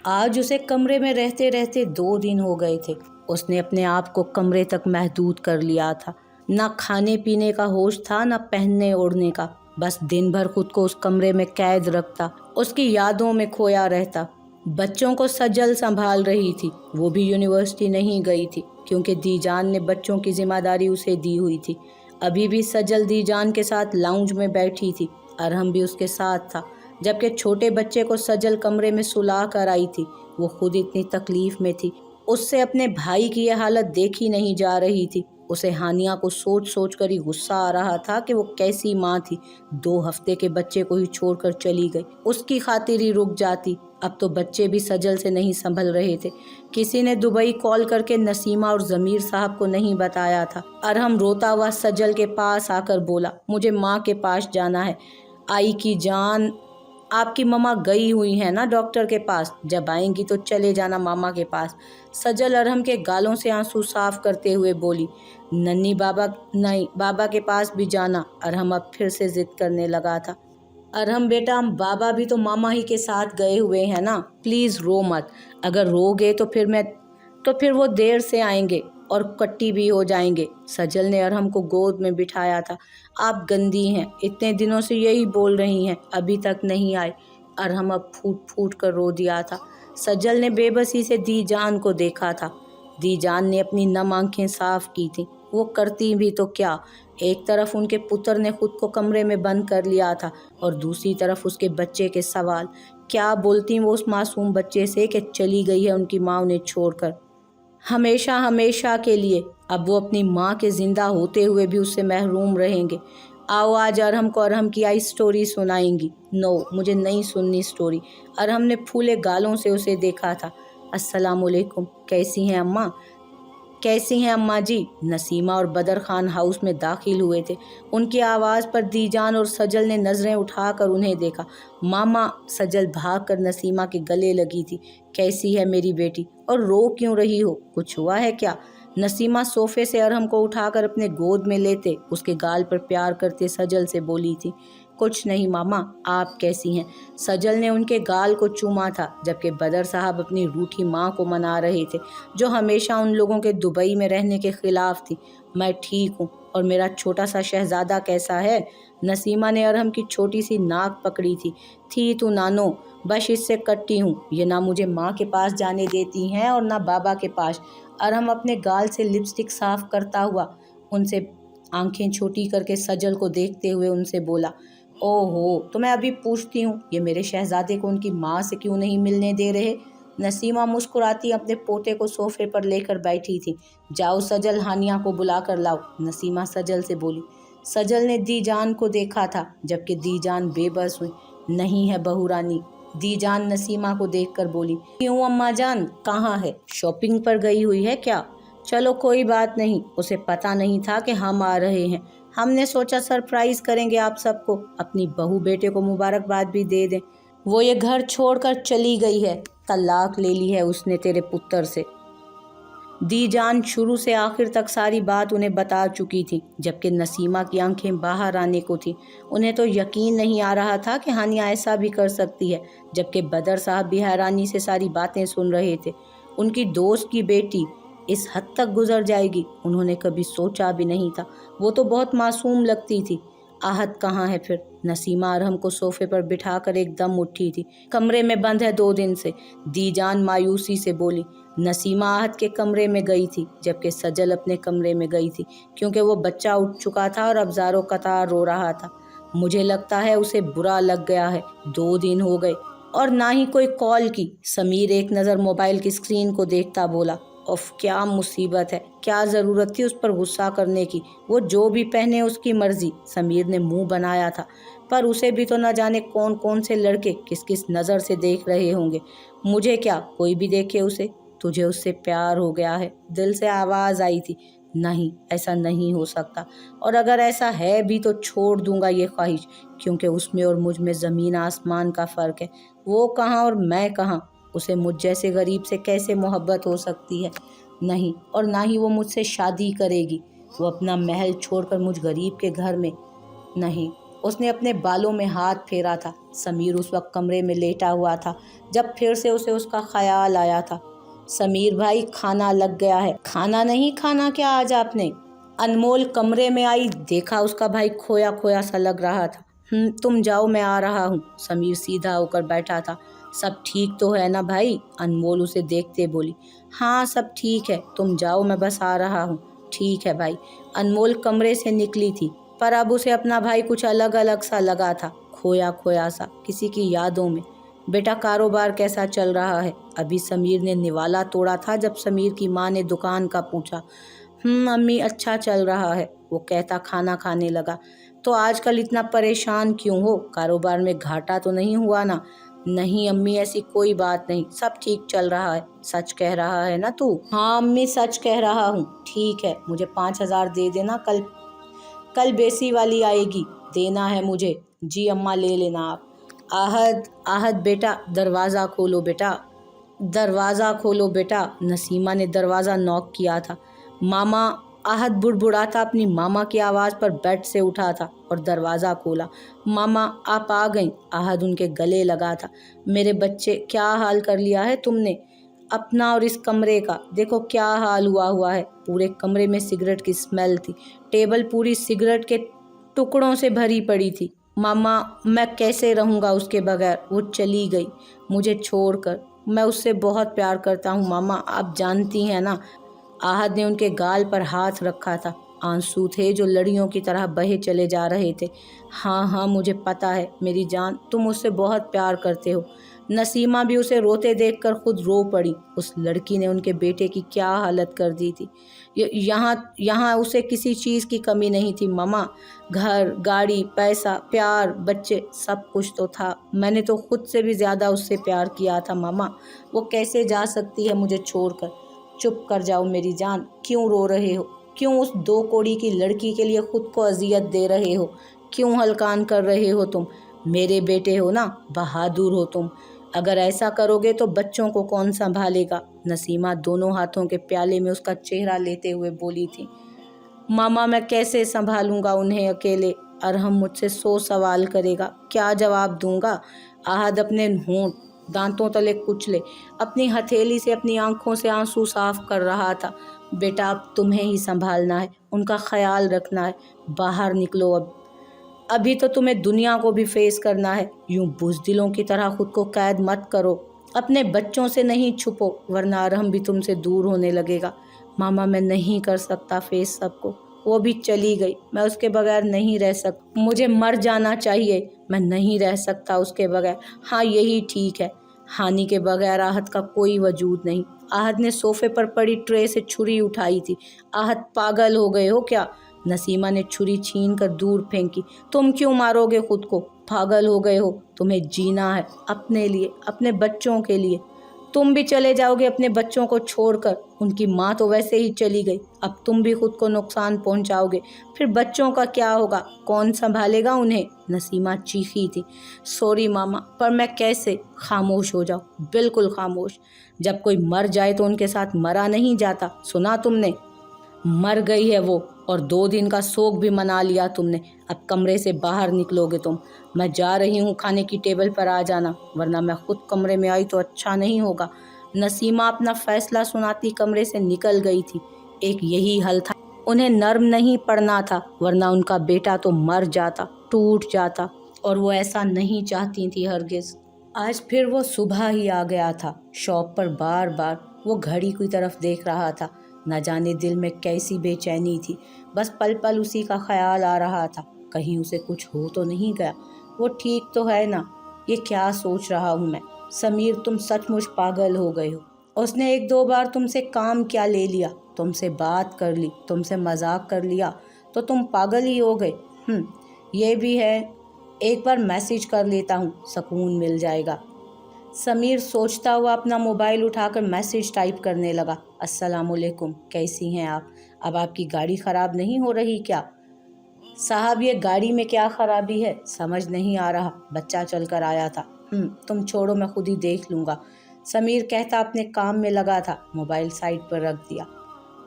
आज उसे कमरे में रहते रहते 2 दिन हो गए थे। उसने अपने आप को कमरे तक महदूद कर लिया था। ना खाने पीने का होश था, ना पहनने ओढ़ने का। बस दिन भर खुद को उस कमरे में कैद रखता, उसकी यादों में खोया रहता। बच्चों को सजल संभाल रही थी। वो भी यूनिवर्सिटी नहीं गई थी क्योंकि दीजान ने बच्चों की जिम्मेदारी उसे दी हुई थी। अभी भी सजल दीजान के साथ लाउंज में बैठी थी। अरहम भी उसके साथ था। जबकि छोटे बच्चे को सजल कमरे में सुला कर आई थी। वो खुद इतनी तकलीफ में थी। उससे अपने भाई की यह हालत देखी नहीं जा रही थी। उसे हानिया को सोच सोच कर ही गुस्सा आ रहा था कि वो कैसी माँ थी। 2 हफ्ते के बच्चे को ही छोड़कर चली गई। उसकी खातिर ही रुक जाती। अब तो बच्चे भी सजल से नहीं संभल रहे थे। किसी ने दुबई कॉल करके नसीमा और ज़मीर साहब को नहीं बताया था। अरहम रोता हुआ सजल के पास आकर बोला, मुझे माँ के पास जाना है। आई की जान, आपकी मम्मा गई हुई है ना डॉक्टर के पास, जब आएंगी तो चले जाना मामा के पास। सजल अरहम के गालों से आंसू साफ करते हुए बोली, नन्ही बाबा नहीं, बाबा के पास भी जाना। अरहम अब फिर से जिद करने लगा था। अरहम बेटा, हम बाबा भी तो मामा ही के साथ गए हुए हैं ना, प्लीज़ रो मत। अगर रोगे तो फिर वो देर से आएंगे और कट्टी भी हो जाएंगे। सजल ने अरहम को गोद में बिठाया था। आप गंदी हैं, इतने दिनों से यही बोल रही हैं, अभी तक नहीं आए। अरहम अब फूट फूट कर रो दिया था। सजल ने बेबसी से दीजान को देखा था। दीजान ने अपनी नम आंखें साफ की थी। वो करती भी तो क्या। एक तरफ उनके पुत्र ने खुद को कमरे में बंद कर लिया था और दूसरी तरफ उसके बच्चे के सवाल। क्या बोलती वो उस मासूम बच्चे से कि चली गई है उनकी माँ उन्हें छोड़कर, हमेशा हमेशा के लिए। अब वो अपनी माँ के जिंदा होते हुए भी उससे महरूम रहेंगे। आओ आज अरहम को अरहम की आई स्टोरी सुनाएंगी। नो, मुझे नहीं सुननी स्टोरी। अरहम ने फूले गालों से उसे देखा था। अस्सलामुअलैकुम, कैसी हैं अम्मा? कैसी हैं अम्मा जी? नसीमा और बदर खान हाउस में दाखिल हुए थे। उनकी आवाज़ पर दीजान और सजल ने नज़रें उठाकर उन्हें देखा। मामा, सजल भागकर नसीमा के गले लगी थी। कैसी है मेरी बेटी, और रो क्यों रही हो? कुछ हुआ है क्या? नसीमा सोफे से अरहम को उठाकर अपने गोद में लेते उसके गाल पर प्यार करते सजल से बोली थी, कुछ नहीं मामा, आप कैसी हैं? सजल ने उनके गाल को चूमा था, जबकि बदर साहब अपनी रूठी माँ को मना रहे थे जो हमेशा उन लोगों के दुबई में रहने के खिलाफ थी। मैं ठीक हूँ, और मेरा छोटा सा शहजादा कैसा है? नसीमा ने अरहम की छोटी सी नाक पकड़ी थी तू नानो, बस इससे कट्टी हूँ। ये ना मुझे माँ के पास जाने देती हैं और ना बाबा के पास। अरहम अपने गाल से लिपस्टिक साफ करता हुआ उनसे आंखें छोटी करके सजल को देखते हुए उनसे बोला, ओहो, तो मैं अभी पूछती हूँ, ये मेरे शहजादे को उनकी माँ से क्यों नहीं मिलने दे रहे? नसीमा मुस्कुराती अपने पोते को सोफे पर लेकर बैठी थी। जाओ सजल, हानिया को बुला कर लाओ, नसीमा सजल से बोली। सजल ने दीजान को देखा था, जबकि दीजान बेबस हुई। नहीं है बहू रानी, दीजान नसीमा को देखकर बोली। क्यों अम्मा जान, कहाँ है? शॉपिंग पर गई हुई है क्या? चलो कोई बात नहीं, उसे पता नहीं था कि हम आ रहे हैं। हमने सोचा सरप्राइज करेंगे आप सबको, अपनी बहू बेटे को मुबारकबाद भी दे दें। वो ये घर छोड़कर चली गई है, तलाक ले ली है उसने तेरे पुत्र से। दीजान शुरू से आखिर तक सारी बात उन्हें बता चुकी थी, जबकि नसीमा की आंखें बाहर आने को थी। उन्हें तो यकीन नहीं आ रहा था कि हानिया ऐसा भी कर सकती है, जबकि बदर साहब भी हैरानी से सारी बातें सुन रहे थे। उनकी दोस्त की बेटी इस हद तक गुजर जाएगी उन्होंने कभी सोचा भी नहीं था। वो तो बहुत मासूम लगती थी। आहत कहाँ है फिर? नसीमा अरहम को सोफे पर बिठाकर एकदम उठी थी। कमरे में बंद है 2 दिन से, दीजान मायूसी से बोली। नसीमा आहत के कमरे में गई थी, जबकि सजल अपने कमरे में गई थी, क्योंकि वो बच्चा उठ चुका था और अब ज़ारो कतार रो रहा था। मुझे लगता है उसे बुरा लग गया है, 2 दिन हो गए और ना ही कोई कॉल की। समीर एक नज़र मोबाइल की स्क्रीन को देखता बोला, उफ, क्या मुसीबत है, क्या ज़रूरत थी उस पर गुस्सा करने की? वो जो भी पहने उसकी मर्जी। समीर ने मुंह बनाया था, पर उसे भी तो न जाने कौन कौन से लड़के किस किस नज़र से देख रहे होंगे। मुझे क्या, कोई भी देखे उसे। तुझे उससे प्यार हो गया है? दिल से आवाज़ आई थी। नहीं, ऐसा नहीं हो सकता, और अगर ऐसा है भी तो छोड़ दूंगा ये ख्वाहिश, क्योंकि उसमें और मुझ में ज़मीन आसमान का फ़र्क है। वो कहाँ और मैं कहाँ। उसे मुझ जैसे गरीब से कैसे मोहब्बत हो सकती है? नहीं, और ना ही वो मुझसे शादी करेगी। वो अपना महल छोड़कर मुझ गरीब के घर में। नहीं, اس نے اپنے بالوں میں ہاتھ پھیرا تھا۔ سمیر اس وقت کمرے میں لیٹا ہوا تھا جب پھر سے اسے اس کا خیال آیا تھا۔ سمیر بھائی، کھانا لگ گیا ہے۔ کھانا نہیں کھانا کیا آج آپ نے؟ انمول کمرے میں آئی، دیکھا اس کا بھائی کھویا کھویا سا لگ رہا تھا۔ تم جاؤ، میں آ رہا ہوں۔ سمیر سیدھا ہو کر بیٹھا تھا۔ سب ٹھیک تو ہے نا بھائی؟ انمول اسے دیکھتے بولی۔ ہاں سب ٹھیک ہے، تم جاؤ، میں بس آ رہا ہوں۔ ٹھیک ہے بھائی۔ انمول کمرے سے نکلی تھی، پر اب اسے اپنا بھائی کچھ الگ الگ سا لگا تھا، کھویا کھویا سا، کسی کی یادوں میں۔ بیٹا کاروبار کیسا چل رہا ہے؟ ابھی سمیر نے نوالا توڑا تھا جب سمیر کی ماں نے دکان کا پوچھا۔ امی اچھا چل رہا ہے، وہ کہتا کھانا کھانے لگا۔ تو آج کل اتنا پریشان کیوں ہو؟ کاروبار میں گھاٹا تو نہیں ہوا نا؟ نہیں امی، ایسی کوئی بات نہیں، سب ٹھیک چل رہا ہے۔ سچ کہہ رہا ہے نا تو؟ ہاں امی، سچ کہہ رہا ہوں۔ ٹھیک ہے، مجھے 5,000 دے دینا، کل بیسی والی آئے گی، دینا ہے مجھے۔ جی اماں، لے لینا آپ۔ آہد بیٹا دروازہ کھولو بیٹا، دروازہ کھولو بیٹا۔ نسیمہ نے دروازہ نوک کیا تھا۔ ماما، آہد بڑبڑاتا اپنی ماما کی آواز پر بیڈ سے اٹھا تھا اور دروازہ کھولا۔ ماما آپ آ گئیں؟ آہد ان کے گلے لگا تھا۔ میرے بچے، کیا حال کر لیا ہے تم نے اپنا اور اس کمرے کا؟ دیکھو کیا حال ہوا ہے۔ پورے کمرے میں سگریٹ کی اسمیل تھی، ٹیبل پوری سگریٹ کے ٹکڑوں سے بھری پڑی تھی۔ ماما، میں کیسے رہوں گا اس کے بغیر؟ وہ چلی گئی مجھے چھوڑ کر۔ میں اس سے بہت پیار کرتا ہوں ماما، آپ جانتی ہیں نا۔ آہد نے ان کے گال پر ہاتھ رکھا تھا، آنسو تھے جو لڑیوں کی طرح بہے چلے جا رہے تھے۔ ہاں مجھے پتا ہے میری جان، تم اس سے بہت پیار کرتے ہو۔ نسیمہ بھی اسے روتے دیکھ کر خود رو پڑی۔ اس لڑکی نے ان کے بیٹے کی کیا حالت کر دی تھی۔ یہاں اسے کسی چیز کی کمی نہیں تھی ماما، گھر، گاڑی، پیسہ، پیار، بچے، سب کچھ تو تھا۔ میں نے تو خود سے بھی زیادہ اس سے پیار کیا تھا ماما۔ وہ کیسے جا سکتی ہے مجھے چھوڑ کر؟ چپ کر جاؤ میری جان، کیوں رو رہے ہو؟ کیوں اس 2 کوڑی کی لڑکی کے لیے خود کو اذیت دے رہے ہو؟ کیوں ہلکان کر رہے ہو تم؟ میرے بیٹے ہو نا، بہادر ہو تم۔ اگر ایسا کرو گے تو بچوں کو کون سنبھالے گا؟ نسیمہ دونوں ہاتھوں کے پیالے میں اس کا چہرہ لیتے ہوئے بولی تھی۔ ماما میں کیسے سنبھالوں گا انہیں اکیلے؟ ارحم مجھ سے 100 سوال کرے گا، کیا جواب دوں گا؟ آہد اپنے ہونٹ دانتوں تلے کچلے اپنی ہتھیلی سے اپنی آنکھوں سے آنسو صاف کر رہا تھا۔ بیٹا اب تمہیں ہی سنبھالنا ہے، ان کا خیال رکھنا ہے۔ باہر نکلو ابھی تو تمہیں دنیا کو بھی فیس کرنا ہے۔ یوں بزدلوں کی طرح خود کو قید مت کرو، اپنے بچوں سے نہیں چھپو، ورنہ ارحم بھی تم سے دور ہونے لگے گا۔ ماما میں نہیں کر سکتا فیس سب کو، وہ بھی چلی گئی، میں اس کے بغیر نہیں رہ سکتا، مجھے مر جانا چاہیے، میں نہیں رہ سکتا اس کے بغیر۔ ہاں یہی ٹھیک ہے، ہانی کے بغیر آہد کا کوئی وجود نہیں۔ آہد نے صوفے پر پڑی ٹرے سے چھری اٹھائی تھی۔ آہد پاگل ہو گئے ہو کیا؟ نسیمہ نے چھری چھین کر دور پھینکی۔ تم کیوں مارو گے خود کو؟ پاگل ہو گئے ہو؟ تمہیں جینا ہے اپنے لیے، اپنے بچوں کے لیے۔ تم بھی چلے جاؤ گے اپنے بچوں کو چھوڑ کر، ان کی ماں تو ویسے ہی چلی گئی، اب تم بھی خود کو نقصان پہنچاؤ گے، پھر بچوں کا کیا ہوگا؟ کون سنبھالے گا انہیں؟ نسیمہ چیخی تھی۔ سوری ماما، پر میں کیسے؟ خاموش ہو جاؤ، بالکل خاموش۔ جب کوئی مر جائے تو ان کے ساتھ مرا نہیں جاتا، سنا تم نے؟ مر گئی ہے وہ، اور 2 دن کا سوگ بھی منا لیا تم نے۔ اب کمرے سے باہر نکلو گے تم؟ میں جا رہی ہوں، کھانے کی ٹیبل پر آ جانا، ورنہ میں خود کمرے میں آئی تو اچھا نہیں ہوگا۔ نسیمہ اپنا فیصلہ سناتی کمرے سے نکل گئی تھی۔ ایک یہی حل تھا، انہیں نرم نہیں پڑنا تھا، ورنہ ان کا بیٹا تو مر جاتا، ٹوٹ جاتا، اور وہ ایسا نہیں چاہتی تھی ہرگز۔ آج پھر وہ صبح ہی آ گیا تھا۔ شاپ پر بار بار وہ گھڑی کی طرف دیکھ رہا تھا، نہ جانے دل میں کیسی بے چینی تھی، بس پل پل اسی کا خیال آ رہا تھا، کہیں اسے کچھ ہو تو نہیں گیا، وہ ٹھیک تو ہے نا؟ یہ کیا سوچ رہا ہوں میں؟ سمیر تم سچ مچ پاگل ہو گئے ہو۔ اس نے 1-2 بار تم سے کام کیا لے لیا، تم سے بات کر لی، تم سے مذاق کر لیا تو تم پاگل ہی ہو گئے؟ یہ بھی ہے، ایک بار میسج کر لیتا ہوں، سکون مل جائے گا۔ سمیر سوچتا ہوا اپنا موبائل اٹھا کر میسج ٹائپ کرنے لگا۔ السلام علیکم، کیسی ہیں آپ؟ اب آپ کی گاڑی خراب نہیں ہو رہی کیا؟ صاحب یہ گاڑی میں کیا خرابی ہے سمجھ نہیں آ رہا، بچہ چل کر آیا تھا۔ تم چھوڑو، میں خود ہی دیکھ لوں گا، سمیر کہتا اپنے کام میں لگا تھا، موبائل سائڈ پر رکھ دیا۔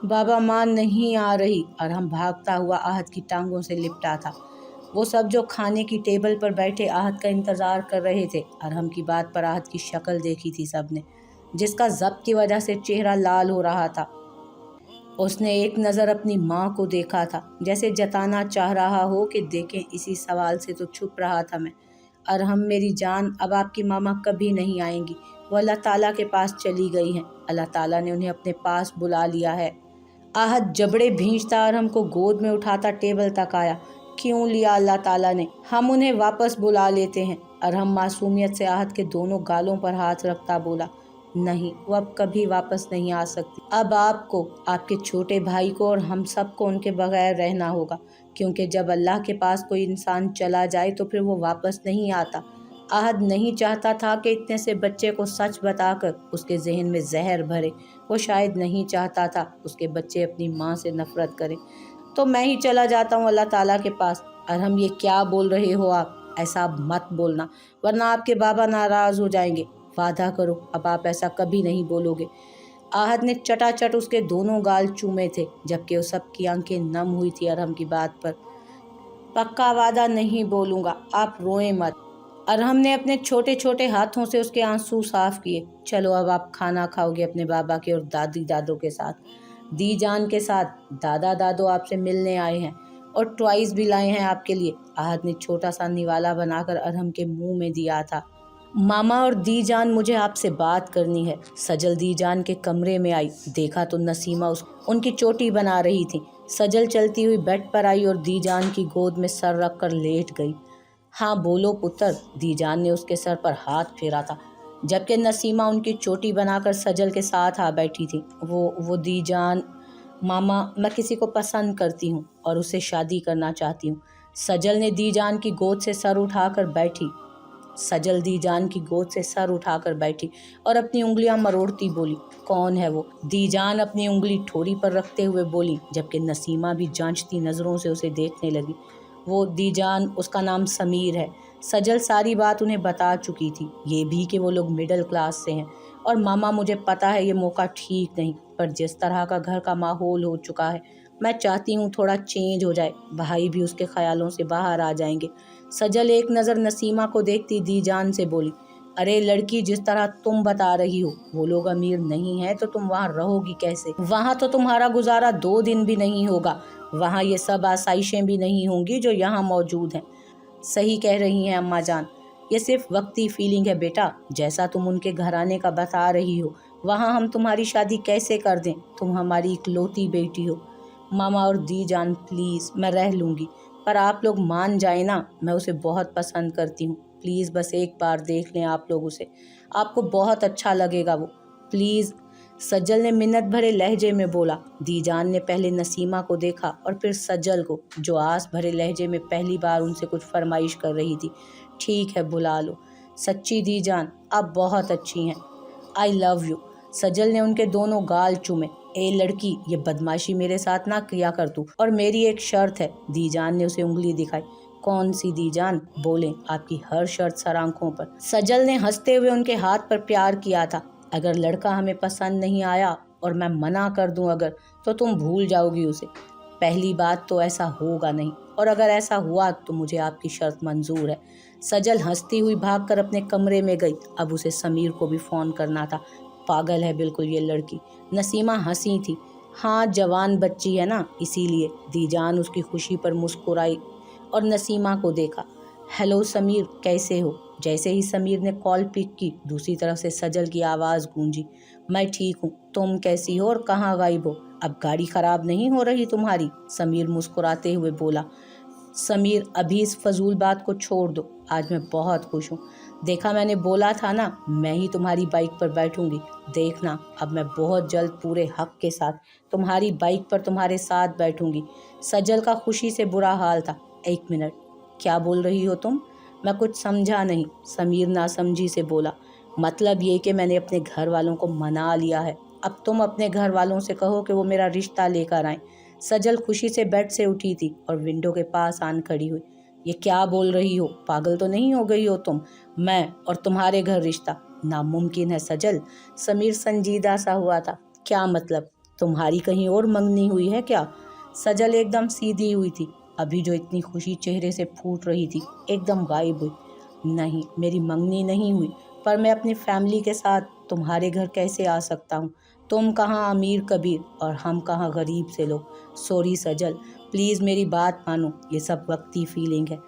بابا ماں نہیں آ رہی، ارحم بھاگتا ہوا آہد کی ٹانگوں سے لپٹا تھا۔ वो सब जो खाने की टेबल पर बैठे आहत का इंतज़ार कर रहे थे। अरहम की बात पर आहत की शक्ल देखी थी सबने, जिसका ज़ब्त की वजह से चेहरा लाल हो रहा था। उसने एक नज़र अपनी माँ को देखा था, जैसे जताना चाह रहा हो कि देखें इसी सवाल से तो छुप रहा था मैं। अरहम मेरी जान, अब आपकी मामा कभी नहीं आएंगी, वो अल्लाह ताला के पास चली गई हैं। अल्लाह ताला ने उन्हें अपने पास बुला लिया है। आहत जबड़े भींचता अरहम को गोद में उठाता टेबल तक आया। क्यों लिया अल्लाह ताला ने, हम उन्हें वापस बुला लेते हैं। अरहम मासूमियत से आहत के दोनों गालों पर हाथ रखता बोला, नहीं, वो अब कभी वापस नहीं आ सकती। अब आपको, आपके छोटे भाई को और हम सब को उनके बगैर रहना होगा, क्योंकि जब अल्लाह के पास कोई इंसान चला जाए तो फिर वो वापस नहीं आता। आहद नहीं चाहता था कि इतने से बच्चे को सच बताकर उसके जहन में जहर भरे। वो शायद नहीं चाहता था उसके बच्चे अपनी माँ से नफरत करें। तो मैं ही चला जाता हूँ अल्लाह ताला के पास। अरहम, ये क्या बोल रहे हो आप? ऐसा आप मत बोलना, वरना आपके बाबा नाराज़ हो जाएंगे। वादा करो अब आप ऐसा कभी नहीं बोलोगे। आहद ने चटाचट उसके दोनों गाल चूमे थे, जबकि उस सब की आंखें नम हुई थी अरहम की बात पर। पक्का वादा नहीं बोलूँगा, आप रोएं मत। अरहम ने अपने छोटे छोटे हाथों से उसके आंसू साफ किए। चलो अब आप खाना खाओगे अपने बाबा के और दादी दादों के साथ, दी जान के साथ। दादा दादो आपसे मिलने आए हैं और टॉयज भी लाए हैं आपके लिए। आहद ने छोटा सा निवाला बनाकर अरहम के मुंह में दिया था। मामा और दी जान, मुझे आपसे बात करनी है। सजल दी जान के कमरे में आई, देखा तो नसीमा उनकी चोटी बना रही थी। सजल चलती हुई बेड पर आई और दी जान की गोद में सर रख कर लेट गई। हाँ बोलो पुत्र, दी जान ने उसके सर पर हाथ फेरा था, जबकि नसीमा उनकी चोटी बनाकर सजल के साथ आ बैठी थी। वो दी जान, मामा, मैं किसी को पसंद करती हूँ और उससे शादी करना चाहती हूँ। सजल ने दी जान की गोद से सर उठाकर बैठी। सजल दी जान की गोद से सर उठाकर बैठी और अपनी उंगलियां मरोड़ती बोली, कौन है वो? दी जान अपनी उंगली ठोड़ी पर रखते हुए बोली, जबकि नसीमा भी जांचती नज़रों से उसे देखने लगी। वो दी जान, उसका नाम समीर है। सजल सारी बात उन्हें बता चुकी थी, ये भी कि वो लोग मिडिल क्लास से हैं। और मामा, मुझे पता है ये मौका ठीक नहीं, पर जिस तरह का घर का माहौल हो चुका है, मैं चाहती हूँ थोड़ा चेंज हो जाए, भाई भी उसके ख्यालों से बाहर आ जाएंगे। सजल एक नज़र नसीमा को देखती दी जान से बोली, अरे लड़की, जिस तरह तुम बता रही हो वो लोग अमीर नहीं है तो तुम वहाँ रहोगी कैसे? वहाँ तो तुम्हारा गुजारा 2 दिन भी नहीं होगा। वहाँ ये सब आसाइशें भी नहीं होंगी जो यहाँ मौजूद हैं। सही कह रही हैं अम्मा जान, ये सिर्फ वक्ती फीलिंग है बेटा। जैसा तुम उनके घराने का बता रही हो, वहाँ हम तुम्हारी शादी कैसे कर दें? तुम हमारी इकलौती बेटी हो। मामा और दी जान, प्लीज़, मैं रह लूँगी, पर आप लोग मान जाए ना, मैं उसे बहुत पसंद करती हूँ। प्लीज़ बस एक बार देख लें आप लोग उसे, आपको बहुत अच्छा लगेगा वो, प्लीज़। सज्जल ने मिन्नत भरे लहजे में बोला। दी जान ने पहले नसीमा को देखा और फिर सज्जल को, जो आस भरे लहजे में पहली बार उनसे कुछ फरमाइश कर रही थी। ठीक है, बुला लो। सच्ची दी जान, आप बहुत अच्छी हैं। I love you. सजल ने उनके दोनों गाल चूमे। ए लड़की, ये बदमाशी मेरे साथ ना किया कर तू, और मेरी एक शर्त है। दी जान ने उसे उंगली दिखाई। कौन सी दी जान? बोलें, आपकी हर शर्त सर आंखों पर। सजल ने हंसते हुए उनके हाथ पर प्यार किया था। अगर लड़का हमें पसंद नहीं आया और मैं मना कर दूं अगर, तो तुम भूल जाओगी उसे। पहली बात तो ऐसा होगा नहीं, और अगर ऐसा हुआ तो मुझे आपकी शर्त मंजूर है। सजल हंसती हुई भागकर अपने कमरे में गई। अब उसे समीर को भी फ़ोन करना था। पागल है बिल्कुल ये लड़की। नसीमा हंसी थी। हाँ, जवान बच्ची है ना, इसीलिए। दीजान उसकी खुशी पर मुस्कुराई और नसीमा को देखा। हेलो समीर, कैसे हो? जैसे ही समीर ने कॉल पिक की, दूसरी तरफ से सजल की आवाज़ गूंजी। मैं ठीक हूँ, तुम कैसी हो और कहाँ गायब हो? अब गाड़ी ख़राब नहीं हो रही तुम्हारी? समीर मुस्कुराते हुए बोला। समीर, अभी इस फजूल बात को छोड़ दो, आज मैं बहुत खुश हूँ। देखा, मैंने बोला था ना, मैं ही तुम्हारी बाइक पर बैठूंगी। देखना, अब मैं बहुत जल्द पूरे हक के साथ तुम्हारी बाइक पर तुम्हारे साथ बैठूंगी। सजल का खुशी से बुरा हाल था। एक मिनट, क्या बोल रही हो तुम? मैं कुछ समझा नहीं। समीर नासमझी से बोला। मतलब ये कि मैंने अपने घर वालों को मना लिया है। अब तुम अपने घर वालों से कहो कि वो मेरा रिश्ता लेकर आएं। सजल खुशी से बेड से उठी थी और विंडो के पास आन खड़ी हुई। ये क्या बोल रही हो? पागल तो नहीं हो गई हो तुम? मैं और तुम्हारे घर रिश्ता नामुमकिन है सजल। समीर संजीदा सा हुआ था। क्या मतलब? तुम्हारी कहीं और मंगनी हुई है क्या? सजल एकदम सीधी हुई थी। अभी जो इतनी खुशी चेहरे से फूट रही थी एकदम गायब हुई। नहीं, मेरी मंगनी नहीं हुई, पर मैं अपनी फैमिली के साथ तुम्हारे घर कैसे आ सकता हूँ? तुम कहाँ अमीर कबीर और हम कहाँ गरीब से लोग। सॉरी सजल, प्लीज़ मेरी बात मानो, ये सब वक्ती फीलिंग है,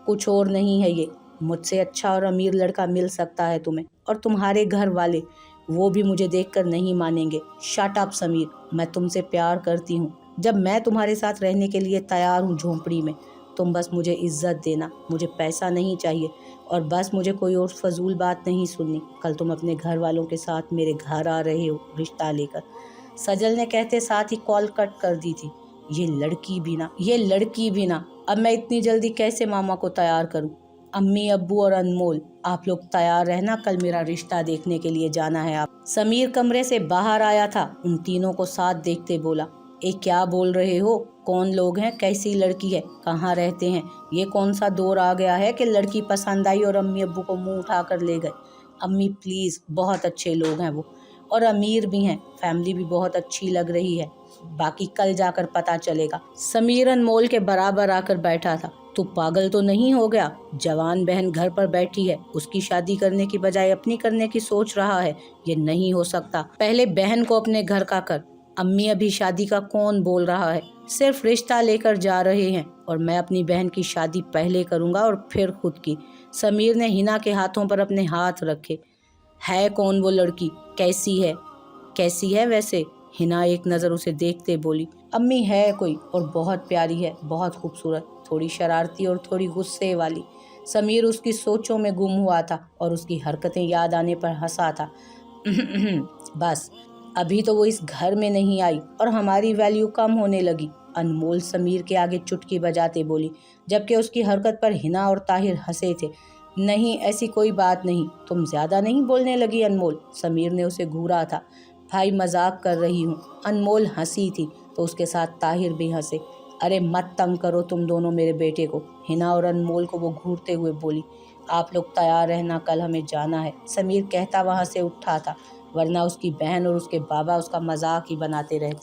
कुछ और नहीं है ये। मुझसे अच्छा और अमीर लड़का मिल सकता है तुम्हें, और तुम्हारे घर वाले वो भी मुझे देखकर नहीं मानेंगे। शट अप समीर, मैं तुमसे प्यार करती हूँ। जब मैं तुम्हारे साथ रहने के लिए तैयार हूँ झोंपड़ी में, तुम बस मुझे इज्जत देना, मुझे पैसा नहीं चाहिए, और बस मुझे कोई और फजूल बात नहीं सुननी। कल तुम अपने घर वालों के साथ मेरे घर आ रहे हो रिश्ता लेकर। सजल ने कहते साथ ही कॉल कट कर दी थी। ये लड़की भी ना, अब मैं इतनी जल्दी कैसे मामा को तैयार करूं? अम्मी, अब्बू और अनमोल, आप लोग तैयार रहना, कल मेरा रिश्ता देखने के लिए जाना है। आप समीर कमरे से बाहर आया था, उन तीनों को साथ देखते बोला, ए क्या बोल रहे हो? कौन लोग हैं? कैसी लड़की है? कहाँ रहते हैं? ये कौन सा दौर आ गया है कि लड़की पसंद आई और अम्मी अब्बू को मुंह उठा कर ले गए? अम्मी प्लीज़, बहुत अच्छे लोग हैं वो, और अमीर भी हैं, फैमिली भी बहुत अच्छी लग रही है, बाकी कल जाकर पता चलेगा। समीर अनमोल के बराबर आकर बैठा था। तू पागल तो नहीं हो गया? जवान बहन घर पर बैठी है, उसकी शादी करने की बजाय अपनी करने की सोच रहा है। ये नहीं हो सकता, पहले बहन को अपने घर का कर। अम्मी, अभी शादी का कौन बोल रहा है? सिर्फ रिश्ता लेकर जा रहे हैं, और मैं अपनी बहन की शादी पहले करूंगा और फिर खुद की। समीर ने हिना के हाथों पर अपने हाथ रखे। है कौन वो लड़की? कैसी है वैसे? हिना एक नज़र उसे देखते बोली, अम्मी है कोई, और बहुत प्यारी है, बहुत खूबसूरत, थोड़ी शरारती और थोड़ी गुस्से वाली। समीर उसकी सोचों में गुम हुआ था और उसकी हरकतें याद आने पर हंसा था। बस अभी तो वो इस घर में नहीं आई और हमारी वैल्यू कम होने लगी। अनमोल समीर के आगे चुटकी बजाते बोली, जबकि उसकी हरकत पर हिना और ताहिर हंसे थे। नहीं, ऐसी कोई बात नहीं, तुम ज़्यादा नहीं बोलने लगी अनमोल? समीर ने उसे घूरा था। भाई मजाक कर रही हूँ। अनमोल हंसी थी तो उसके साथ ताहिर भी हंसे। अरे मत तंग करो तुम दोनों मेरे बेटे को, हिना और अनमोल को वो घूरते हुए बोली। आप लोग तैयार रहना, कल हमें जाना है, समीर कहता वहाँ से उठा था, वरना उसकी बहन और उसके बाबा उसका मजाक ही बनाते रहते।